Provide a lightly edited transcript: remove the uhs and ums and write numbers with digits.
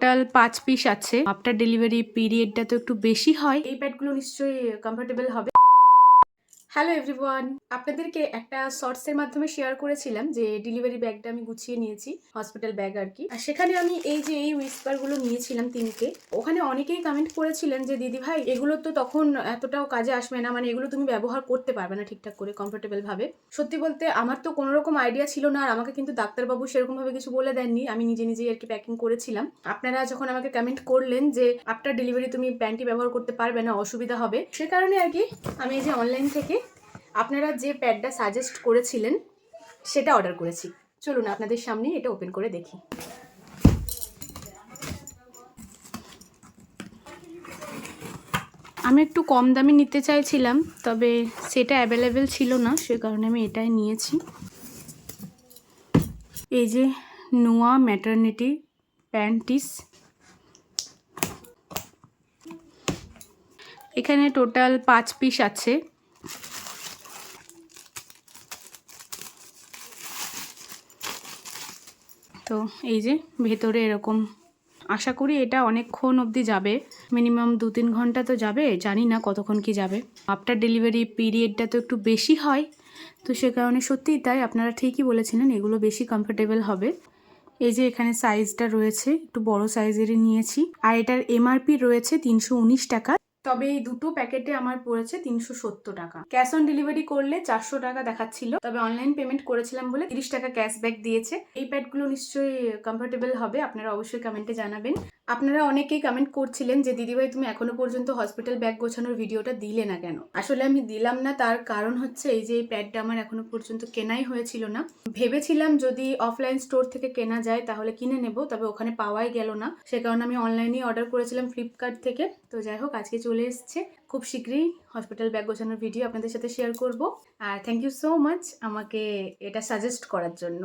Total 5 piece আছে। After delivery পিরিয়ডটা তো একটু বেশি হয়। এই প্যাডগুলো নিশ্চয়ই কমফোর্টেবল হবে। হ্যালো এভরিওয়ান, আপনাদেরকে একটা শর্টসের মাধ্যমে শেয়ার করেছিলাম যে ডেলিভারি ব্যাগটা আমি গুছিয়ে নিয়েছি, হসপিটাল ব্যাগ আর কি। আর সেখানে আমি এই উইস্পারগুলো নিয়েছিলাম 3টে। ওখানে অনেকেই কমেন্ট করেছিলেন যে দিদি ভাই এগুলো তো তখন এতটাও কাজে আসবে না, মানে এগুলো তুমি ব্যবহার করতে পারবে না ঠিকঠাক করে কমফোর্টেবল ভাবে। সত্যি বলতে আমার তো কোনো রকম আইডিয়া ছিল না, আর আমাকে কিন্তু ডাক্তারবাবু সেরকম ভাবে কিছু বলে দেননি, আমি নিজেই আর কি প্যাকিং করেছিলাম। আপনারা যখন আমাকে কমেন্ট করলেন যে আফটার ডেলিভারি তুমি প্যান্টি ব্যবহার করতে পারবে না, অসুবিধা হবে, সে কারণে আর কি আমি এই যে অনলাইন থেকে আপনারা যে প্যাডটা সাজেস্ট করেছিলেন সেটা অর্ডার করেছি। চলুন আপনাদের সামনে এটা ওপেন করে দেখি। আমি একটু কম দামে নিতে চাইছিলাম, তবে সেটা অ্যাভেলেবেল ছিল না, সে কারণে আমি এটাই নিয়েছি। এই যে নোয়া ম্যাটারনিটি প্যান্টিস, এখানে টোটাল 5 পিস আছে। তো এই যে ভেতরে এরকম, আশা করি এটা অনেকক্ষণ অবধি যাবে, মিনিমাম 2-3 ঘন্টা তো যাবে, জানি না কতক্ষণ কি যাবে। আফটার ডেলিভারি পিরিয়ডটা তো একটু বেশি হয়, তো সে কারণে সত্যিই তাই, আপনারা ঠিকই বলেছিলেন এগুলো বেশি কমফোর্টেবল হবে। এই যে এখানে সাইজটা রয়েছে, একটু বড় সাইজেরই নিয়েছি, আর এটার এমআরপি রয়েছে 319 টাকা। তবে এই দুটো প্যাকেটে আমার পড়েছে 370 টাকা। ক্যাশ অন ডেলিভারি করলে 400 টাকা দেখাচ্ছিল, তবে অনলাইন পেমেন্ট করেছিলাম বলে 30 টাকা ক্যাশব্যাক দিয়েছে। এই প্যাডগুলো নিশ্চয়ই কমফোর্টেবল হবে, আপনারা অবশ্যই কমেন্টে জানাবেন। আপনারা অনেকেই কমেন্ট করছিলেন যে দিদিভাই তুমি এখনো পর্যন্ত হসপিটাল ব্যাগ গোছানোর ভিডিওটা দিলে না কেন। আসলে আমি দিলাম না, তার কারণ হচ্ছে এই যে এই প্যাডটা আমার এখনো পর্যন্ত কেনাই হয়েছিল না। ভেবেছিলাম যদি অফলাইন স্টোর থেকে কেনা যায় তাহলে কিনে নেব, তবে ওখানে পাওয়াই গেল না, সে কারণে আমি অনলাইনেই অর্ডার করেছিলাম ফ্লিপকার্ট থেকে। তো যাই হোক, আজকে চলে এসছে, খুব শীঘ্রই হসপিটাল ব্যাগ গোছানোর ভিডিও আপনাদের সাথে শেয়ার করব। আর থ্যাংক ইউ সো মাচ আমাকে এটা সাজেস্ট করার জন্য।